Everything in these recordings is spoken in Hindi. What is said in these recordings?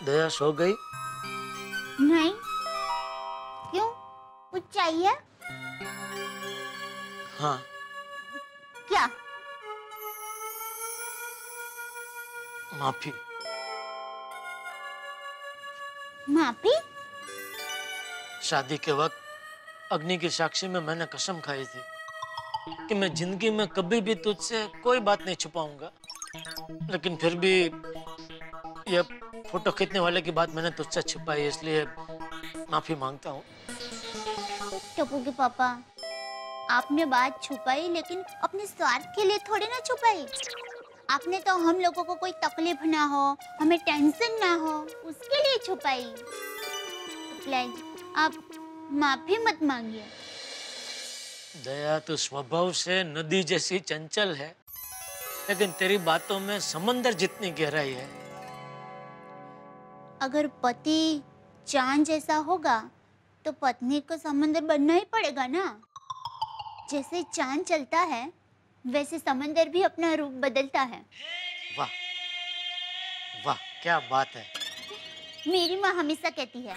दया सो गई? नहीं। क्यों, कुछ चाहिए? हाँ। क्या? माफी। माफी? शादी के वक्त अग्नि की साक्षी में मैंने कसम खाई थी कि मैं जिंदगी में कभी भी तुझसे कोई बात नहीं छुपाऊंगा, लेकिन फिर भी ये फोटो खींचने वाले की बात मैंने तुझसे छुपाई, इसलिए माफी मांगता हूँ। टप्पू के पापा, आपने बात छुपाई लेकिन अपने स्वार्थ के लिए थोड़ी ना छुपाई। आपने तो हम लोगों को कोई तकलीफ ना हो, हमें टेंशन ना हो, उसके लिए छुपाई। प्लीज आप माफी मत मांगिए। दया, तू स्वभाव से नदी जैसी चंचल है, लेकिन तेरी बातों में समंदर जितनी गहराई है। अगर पति चांद जैसा होगा तो पत्नी को समंदर बनना ही पड़ेगा ना। जैसे चांद चलता है वैसे समंदर भी अपना रूप बदलता है। वाह वाह, क्या बात है। मेरी माँ हमेशा कहती है,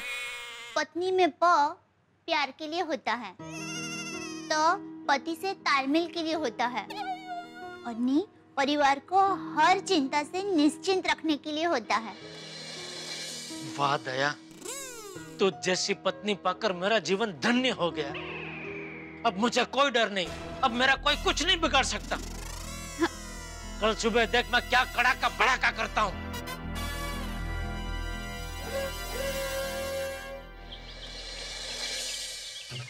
पत्नी में प प्यार के लिए होता है, तो पति से तालमेल के लिए होता है, और नी परिवार को हर चिंता से निश्चिंत रखने के लिए होता है। वाह दया, तू जैसी पत्नी पाकर मेरा जीवन धन्य हो गया। अब मुझे कोई डर नहीं, अब मेरा कोई कुछ नहीं बिगाड़ सकता। कल सुबह देख मैं क्या कड़ाका भड़ाका करता हूँ।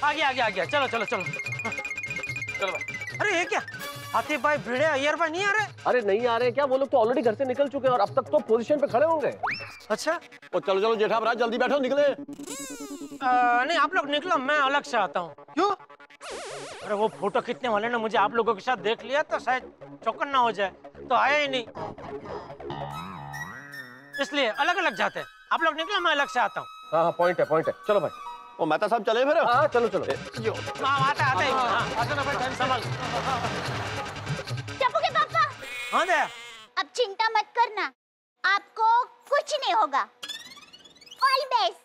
आ गया, चलो चलो चलो चलो भाई। अरे ये क्या, हाथी भाई, भिड़े, अय्यर भाई नहीं आ रहे? अरे नहीं आ रहे क्या? वो लोग तो ऑलरेडी घर से निकल चुके हैं और अब तक तो पोजीशन पे खड़े होंगे। अच्छा। ओ चलो चलो जेठाभरात, जल्दी बैठो, निकले। नहीं, आप लोग निकलो, मैं अलग से आता हूँ। क्यों? अरे वो फोटो खींचने वाले ने मुझे आप लोगों के साथ देख लिया तो शायद चौकन ना हो जाए, तो आया ही नहीं, इसलिए अलग अलग जाते हैं। आप लोग निकलो, मैं अलग से आता हूँ। हाँ, पॉइंट है। चलो भाई। ओ मेहता साहब चले फिर? हाँ चलो चलो। आता ना भाई, टाइम संभाल। टप्पू के पापा। हाँ दया। अब चिंता मत करना, आपको कुछ नहीं होगा। All best.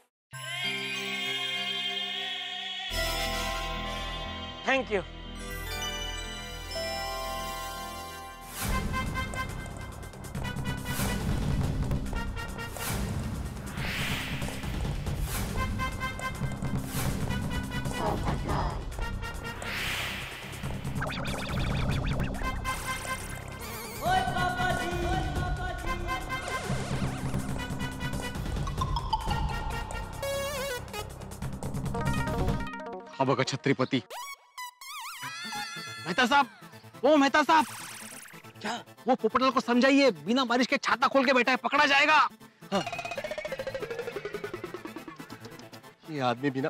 Thank you. हाँ बगा छत्रपति। मेहता साहब, ओ मेहता साहब, क्या वो पोपटलाल को समझाइए, बिना बारिश के छाता खोल के बैठा है, पकड़ा जाएगा। हाँ। ये आदमी बिना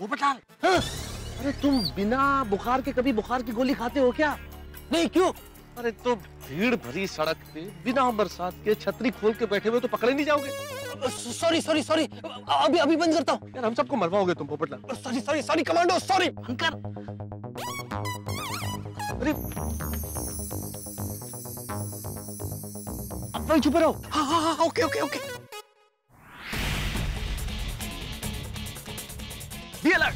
पोपटलाल। हाँ। अरे तुम बिना बुखार के कभी बुखार की गोली खाते हो क्या? नहीं, क्यों? अरे तो भीड़ भरी सड़क पे बिना बरसात के छतरी खोल के बैठे हुए तो पकड़े नहीं जाओगे? सॉरी सॉरी सॉरी, अभी बंद करता हूँ। यार हम सबको मरवाओगे तुम Popatlal. Sorry sorry sorry commando, sorry. अंकर, अरे अब वही छुपे रहो। हाँ हाँ हाँ, okay okay okay. Be alert.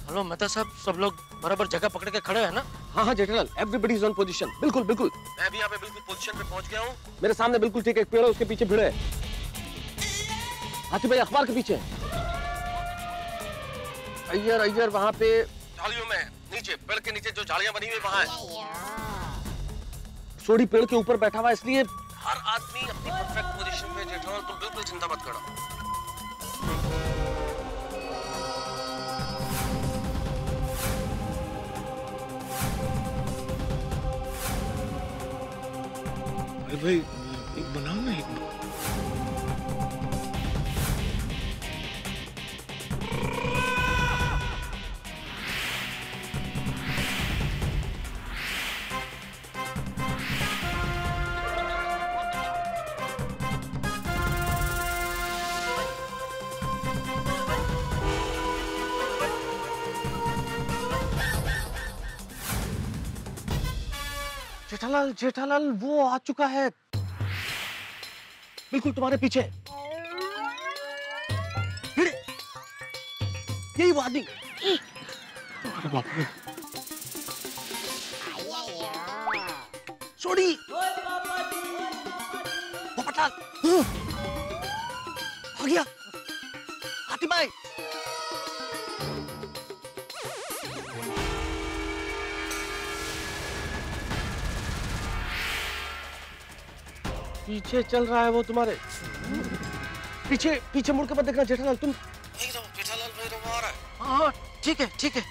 Hello Mehta साहब, सब लोग बराबर जगह पकड़ के खड़े हैं ना? हाँ Jethalal, everybody is on position. बिल्कुल बिल्कुल। मैं भी यहाँ पे बिल्कुल पोजीशन पे पहुंच गया हूँ। मेरे सामने बिल्कुल ठीक है, एक पेड़ है, उसके पीछे भीड़ है। हाथी भाई अखबार के पीछे। अय्यर वहाँ पे झाड़ियों में नीचे, पेड़ के नीचे जो झाड़ियाँ बनी हुई वहाँ है। सोडी पेड़ के ऊपर बैठा हुआ, इसलिए हर आदमी अपनी परफेक्ट पोजीशन पे। जेठालाल तुम बिल्कुल चिंता मत करो। अरे भाई, एक बनाओ ना, एक। जेठालाल जेठालाल वो आ चुका है, बिल्कुल तुम्हारे पीछे। यही वो आदमी। अरे बाप रे, छोड़ी पोपटलाल आ गया। हाथी भाई पीछे चल रहा है वो तुम्हारे पीछे। पीछे मुड़ के मत देखना जेठालाल, तुम नहीं रहो। जेठालाल वही रहो, आ रहा है। हाँ ठीक है ठीक है।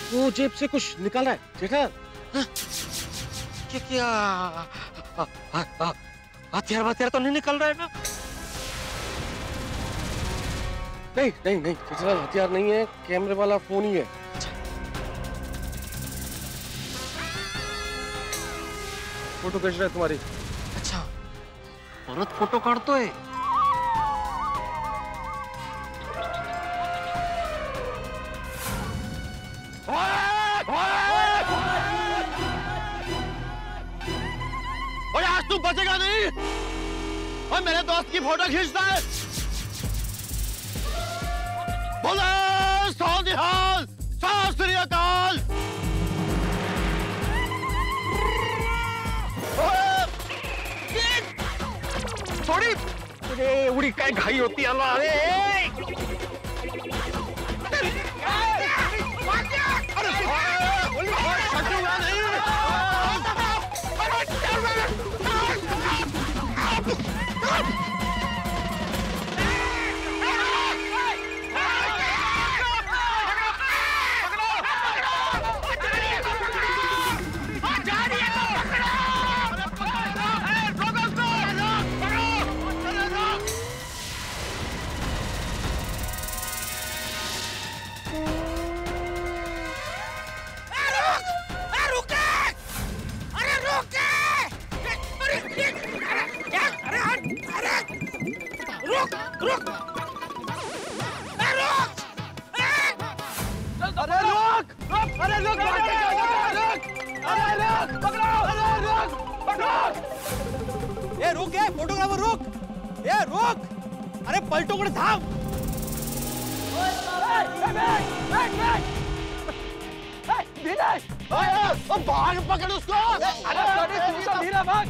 वो जेब से कुछ निकाला है जेठालाल। क्या हथियार वथियार तो नहीं निकल रहा है ना? नहीं नहीं नहीं जेठालाल, हथियार नहीं है, कैमरे वाला फोन ही है। फोटो खींच रहा है तुम्हारी। अच्छा, औरत फोटो काटतो है। और आज तू बचेगा नहीं। और मेरे दोस्त की फोटो खींचता है। बोले सोनिहाल, सत श्री अकाल। थोड़ी अरे उड़ी काय घाई होती है अल्लाह। अरे फोटोग्राफर रुक। ए रुक, अरे पलटो कर थाम। भाग पकड़ उसको। धीरे भाग।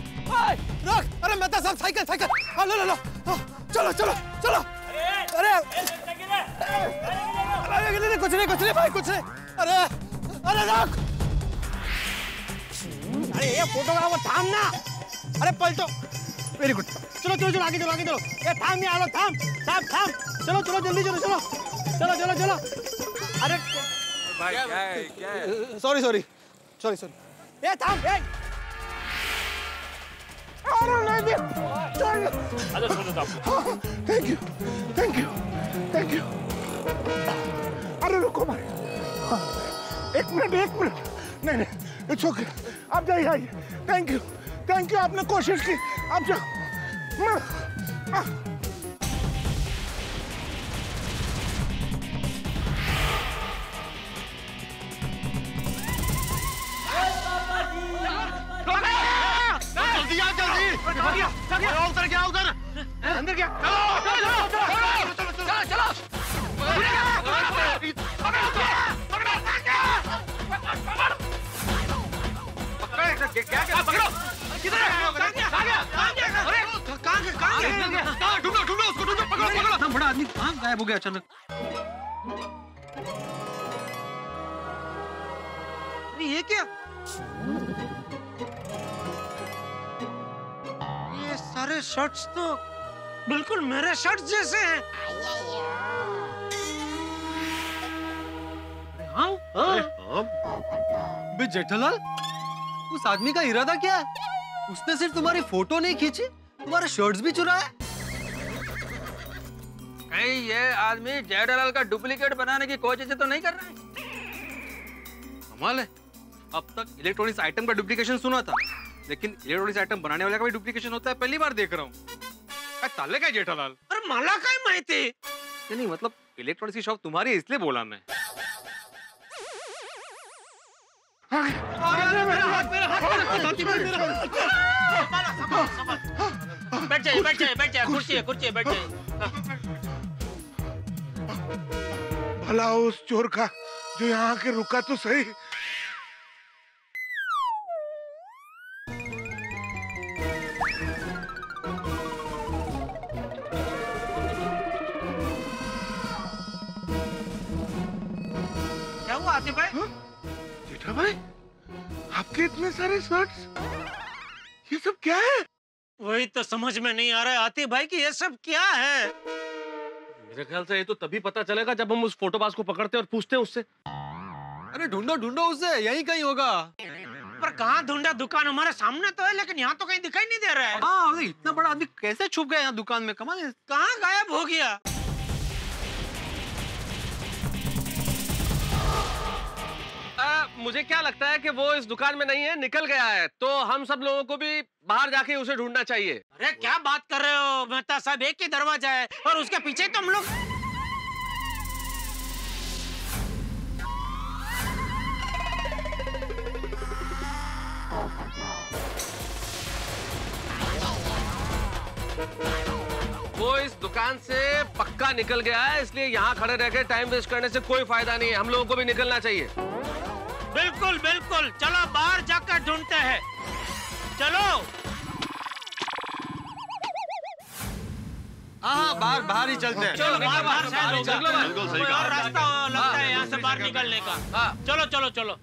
रुक, अरे मेहता साहब साइकिल साइकिल। लो लो लो, चलो चलो चलो। अरे कुछ नहीं भाई, कुछ नहीं। अरे अरे रुक। अरे ये फोटोग्राफर थाम ना। अरे पलटो। Very good. चलो चलो चलो आगे चलो आगे चलो। ये थाम नहीं, आलो थाम थाम थाम। चलो चलो जल्दी चलो चलो चलो चलो चलो। अरे भाई क्या है? Sorry sorry sorry sorry. ये थाम। ए अरे नहीं दे। अरे सुनो साहब, thank you thank you thank you. अरे रुको भाई, एक मिनट। नहीं नहीं इट्स ओके, आप जाइए आइए। थैंक यू आपने कोशिश की, आप जाओ। जल्दी आ जल्दी। उधर क्या उधर अंदर क्या? चलो क्या पकड़ो। किधर है? ढूंढो उसको, पकड़ो। बड़ा आदमी कहाँ गायब हो गया अचानक? ये क्या? सारे शर्ट्स तो बिल्कुल मेरे शर्ट्स जैसे हैं। हाँ हाँ। बे जेठालाल, उस आदमी का इरादा क्या है? उसने सिर्फ तुम्हारी फोटो नहीं खींची, तुम्हारे शर्ट्स भी चुराए। कहीं ये आदमी जेठालाल का डुप्लीकेट बनाने की कोशिश तो नहीं कर रहा है? कमाल है, अब तक इलेक्ट्रॉनिक्स आइटम का डुप्लीकेशन सुना था, लेकिन इलेक्ट्रॉनिक्स आइटम बनाने वाले का भी डुप्लीकेशन होता है, पहली बार देख रहा हूँ। ताले का जेठालाल? अरे मला काय माहिती? नहीं मतलब इलेक्ट्रॉनिक्स की शॉप तुम्हारी है इसलिए बोला मैं। बैठ जाइए, बैठ जाइए, बैठ जाइए, कुर्सी है, कुर्सी है, बैठ जाइए। भला उस चोर का जो यहाँ आके रुका तो सही। क्या हुआ आतिफ भाई? जेठा भाई, आपके इतने सारे शर्ट्स, ये सब क्या है? वही तो समझ में नहीं आ रहा है आतिफ भाई कि ये सब क्या है। मेरे ख्याल से ये तो तभी पता चलेगा जब हम उस फोटोबाज को पकड़ते हैं और पूछते हैं उससे। अरे ढूंढो ढूंढो उसे, यहीं कहीं होगा। पर कहाँ ढूंढा? दुकान हमारे सामने तो है, लेकिन यहाँ तो कहीं दिखाई नहीं दे रहा है। हाँ, इतना बड़ा आदमी कैसे छुप गया यहाँ दुकान में? कमाल है। कहाँ गायब हो गया? मुझे क्या लगता है कि वो इस दुकान में नहीं है, निकल गया है। तो हम सब लोगों को भी बाहर जाके उसे ढूंढना चाहिए। अरे क्या बात कर रहे हो मेहता साहब, एक ही दरवाजा है और उसके पीछे तो हम लोग। वो इस दुकान से पक्का निकल गया है, इसलिए यहाँ खड़े रह के टाइम वेस्ट करने से कोई फायदा नहीं है। हम लोगों को भी निकलना चाहिए। बिल्कुल बिल्कुल, चलो बाहर जाकर ढूंढते हैं। चलो। हाँ, बाहर ही चलते हैं। चलो बाहर शायद होगा। बिल्कुल सही कोई कहा। और रास्ता लगता है यहाँ से बाहर निकलने का। हाँ। चलो चलो चलो।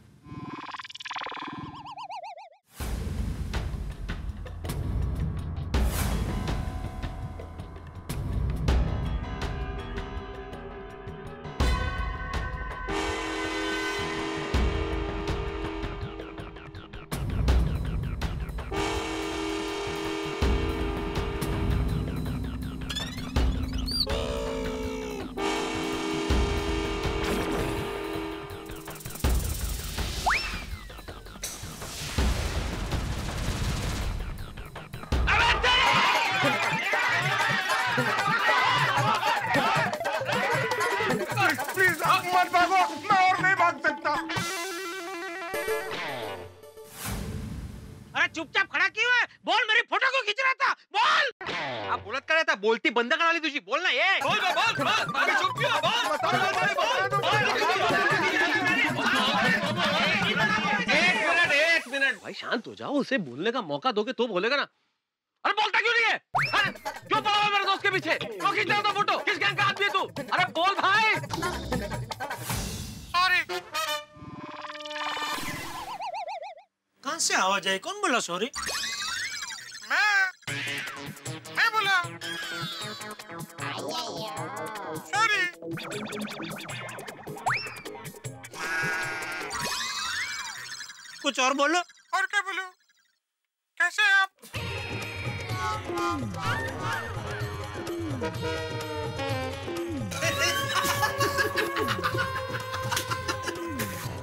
प्लीज मत भागो, मैं और नहीं भाग सकता। अरे चुपचाप खड़ा क्यों है? बोल, मेरी फोटो क्यों खींच रहा था? बोल। आप बोलत काय था? बोलती बंद करा ली तुझी। बोल ना ये। बोल बोल बोल। चुप क्यों? एक मिनट भाई, शांत हो जाओ। उसे बोलने का मौका दोगे तो बोलेगा ना। अरे बोलता क्यों नहीं है? क्यों पड़ा हुआ मेरे दोस्त के पीछे? क्यों खींच रहा था फोटो? किस गैंग का आदमी है तू? अरे बोल भाई। सॉरी। कहाँ से आवाज आई? कौन बोला सॉरी? मैं बोला सॉरी। कुछ और बोलो। और क्या बोलूं? कैसे हैं आप?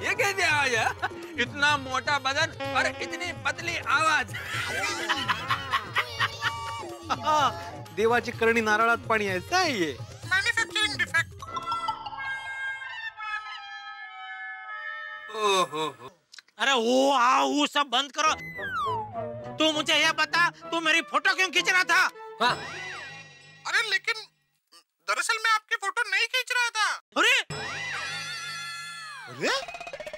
ये कैसे आवाज है? इतना मोटा बदन और इतनी पतली आवाज। देवाची करणी नारळात पाणी आहे, ऐसा है ये। Manufacturing defect. ओहो। अरे वो आ वो सब बंद करो। तू मुझे ये बता, तू मेरी फोटो क्यों खींच रहा था? हाँ। अरे लेकिन दरअसल मैं आपकी फोटो नहीं खींच रहा था। अरे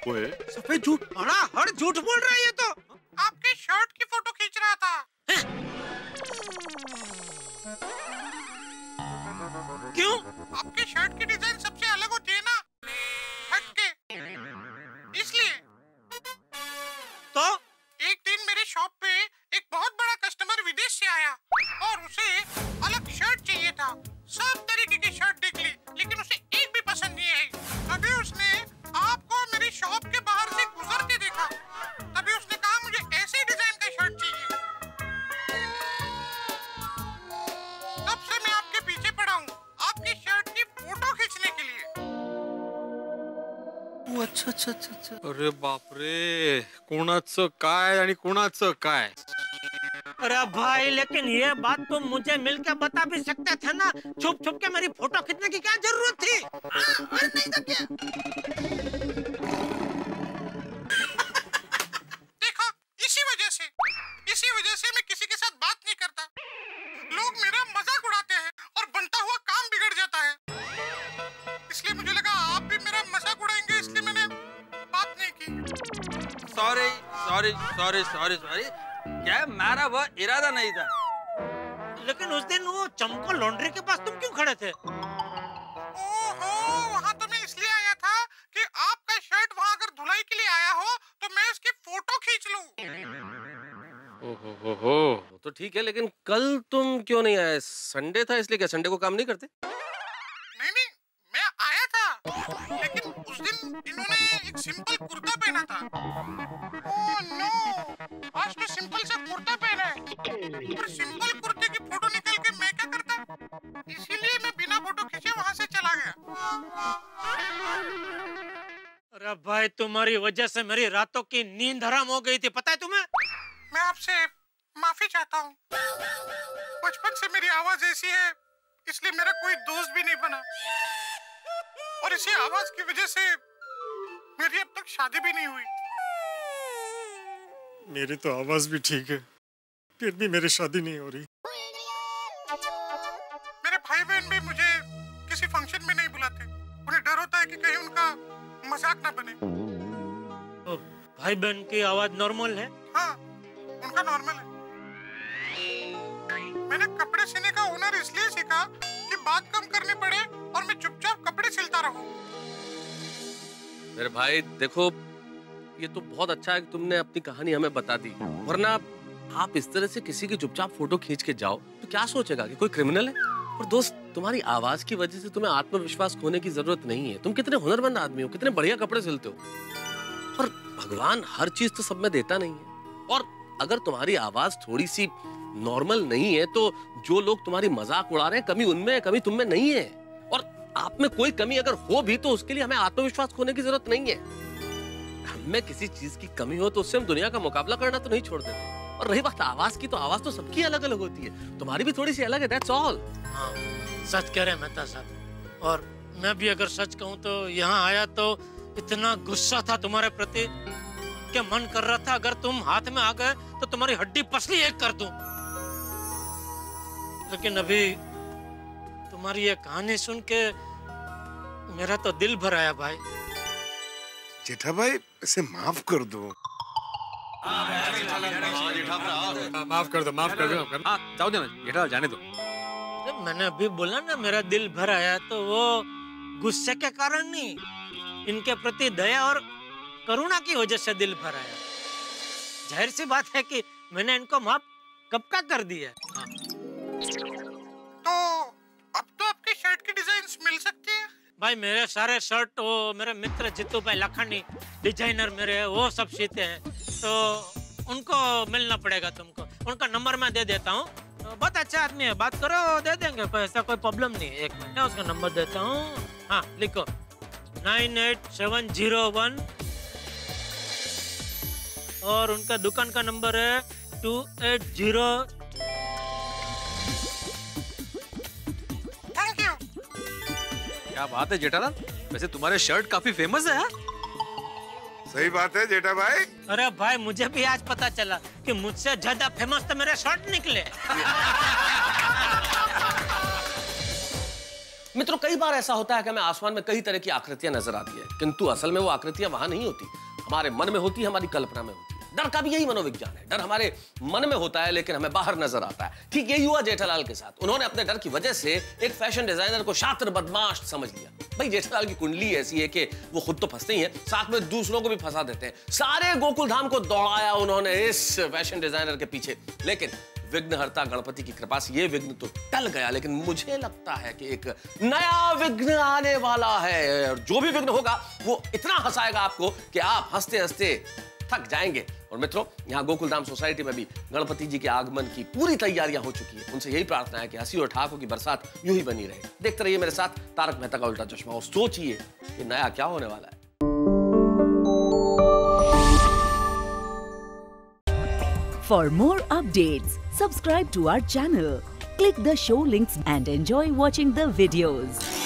ओए, सफेद झूठ, हड़ झूठ बोल रहा है ये तो। आपके शर्ट की फोटो खींच रहा था। क्यों? आपके शर्ट की डिजाइन सबसे अलग होती है ना, हटके, इसलिए। तो एक दिन मेरे शॉप पे एक बहुत बड़ा कस्टमर विदेश से आया। अच्छा अच्छा अच्छा अच्छा। अरे बाप रे, कोणाचं काय आणि कोणाचं काय? अरे भाई, लेकिन ये बात तुम मुझे मिलकर बता भी सकते थे ना। छुप छुप के मेरी फोटो खींचने की क्या जरूरत थी? अरे नहीं तो क्या? देखो, इसी वजह से मैं किसी के साथ बात नहीं करता। लोग मेरा मजाक उड़ाते हैं और बनता हुआ काम बिगड़ जाता है। इसलिए मुझे लगा आप भी मेरा मजाक उड़ाएंगे, इसलिए मैंने बात नहीं की। Sorry sorry sorry sorry sorry, क्या मेरा वह इरादा नहीं था। लेकिन उस दिन वो चमको लॉन्ड्री के पास तुम क्यों खड़े थे? ओहो, वहाँ तो मैं इसलिए आया था कि आपका शर्ट वहाँ अगर धुलाई के लिए आया हो तो मैं उसकी फोटो खींच लूं। हो तो ठीक है, लेकिन कल तुम क्यों नहीं आए? संडे था इसलिए क्या संडे को काम नहीं करते? नहीं, मैं आया था, लेकिन उस दिन इन्होंने एक सिंपल कुर्ता पहना था। ओह नो, आज तो सिंपल सा कुर्ता पहना है, पर सिंपल कुर्ते की फोटो निकाल के मैं क्या करता? इसीलिए मैं बिना फोटो खींचे वहाँ से चला गया। अरे भाई, तुम्हारी वजह से मेरी रातों की नींद हराम हो गई थी, पता है तुम्हें? मैं आपसे माफी चाहता हूँ। बचपन से मेरी आवाज ऐसी है, इसलिए मेरा कोई दोस्त भी नहीं बना, और इसी आवाज की वजह से मेरी अब तक शादी भी नहीं हुई। मेरी तो आवाज भी ठीक है, फिर भी मेरी शादी नहीं हो रही। मेरे भाई बहन भी मुझे किसी फंक्शन में नहीं बुलाते, उन्हें डर होता है कि कहीं उनका मजाक ना बने। तो भाई बहन की आवाज नॉर्मल है? हाँ, उनका नॉर्मल है। मैंने कपड़े सीने का हुनर इसलिए सीखा कि बात कम करनी पड़े और मैं चुपचाप कपड़े सिलता रहूं। मेरे भाई देखो, ये तो बहुत अच्छा है कि तुमने अपनी कहानी हमें बता दी, वरना आप इस तरह से किसी की चुपचाप फोटो खींच के जाओ तो क्या सोचेगा कि कोई क्रिमिनल है। और दोस्त, तुम्हारी आवाज की वजह से तुम्हें आत्मविश्वास खोने की जरूरत नहीं है। तुम कितने हुनरमंद आदमी हो, कितने बढ़िया कपड़े सिलते हो, और भगवान हर चीज तो सब में देता नहीं है। और अगर तुम्हारी आवाज थोड़ी सी नॉर्मल नहीं है तो जो लोग तुम्हारी मजाक उड़ा रहे हैं, कमी उनमें है, कमी तुम में नहीं है। और आप में कोई कमी अगर हो भी तो उसके लिए हमें आत्मविश्वास खोने की जरूरत नहीं है। हमें किसी चीज की कमी हो तो उससे हम दुनिया का मुकाबला करना तो नहीं छोड़ देते। और रही बात आवाज की, तो आवाज तो सबकी अलग अलग होती है, तुम्हारी भी थोड़ी सी अलग है, दैट्स ऑल। हाँ, सच कह रहे मेहता साहब। और मैं भी अगर सच कहूँ तो यहाँ आया तो इतना गुस्सा था तुम्हारे प्रति कि मन कर रहा था अगर तुम हाथ में आ गए तो तुम्हारी हड्डी पसली एक कर दूं। लेकिन अभी तुम्हारी ये कहानी सुन के मेरा तो दिल भर आया भाई। जेठा भाई, इसे माफ कर दो। माफ कर दो, माफ कर दो। हाँ, जाओ देना जेठा, जाने दो। अरे मैंने अभी बोला ना मेरा दिल भर आया, तो वो गुस्से के कारण नहीं, इनके प्रति दया और करुणा की वजह से दिल भर आया। जाहिर सी बात है कि मैंने इनको माफ कब का कर दिया। हाँ। तो अब तो आपकी शर्ट की डिजाइन्स मिल सकती है? भाई मेरे सारे शर्ट वो मेरे मित्र जितू भाई लखानी डिजाइनर मेरे वो सब सीते हैं, तो उनको मिलना पड़ेगा तुमको। उनका नंबर मैं दे देता हूँ, तो बहुत अच्छा आदमी है, बात करो दे देंगे, कोई ऐसा कोई प्रॉब्लम नहीं। एक मिनट, उसका नंबर देता हूँ। हाँ लिखो, 98701, और उनका दुकान का नंबर है 280। Thank you. क्या बात है जेठालाल, वैसे तुम्हारे शर्ट काफी फेमस है। सही बात है जेठा भाई। अरे भाई, मुझे भी आज पता चला कि मुझसे ज्यादा फेमस तो मेरे शर्ट निकले। मित्रों, कई बार ऐसा होता है कि हमें आसमान में कई तरह की आकृतियां नजर आती है, किंतु असल में वो आकृतियां वहां नहीं होती, हमारे मन में होती है, हमारी कल्पना में होती है। डर का भी यही मनोविज्ञान है। डर हमारे मन में होता है लेकिन हमें बाहर नजर आता है। ठीक यही हुआ जेठालाल के साथ। उन्होंने अपने डर की वजह से एक फैशन डिजाइनर को शातिर बदमाश समझ लिया। भाई जेठालाल की कुंडली ऐसी है कि वो खुद तो फंसते ही हैं, साथ में दूसरों को भी फंसा देते हैं। सारे गोकुल धाम को दौड़ाया उन्होंने इस फैशन डिजाइनर के पीछे, लेकिन विघ्नहर्ता गणपति की कृपा से ये विघ्न तो टल गया। लेकिन मुझे लगता है कि एक नया विघ्न आने वाला है, और जो भी विघ्न होगा वो इतना हंसाएगा आपको कि आप हंसते हंसते थक जाएंगे। और मित्रों, यहाँ गोकुलधाम सोसाइटी में भी गणपति जी के आगमन की पूरी तैयारियां हो चुकी है। उनसे यही प्रार्थना है कि हंसी और ठहाकों की बरसात यूं ही बनी रहे। देखते रहिए मेरे साथ तारक मेहता का उल्टा चश्मा और सोचिए कि नया क्या होने वाला है। For more updates, subscribe to our channel, click the show links and enjoy watching the videos.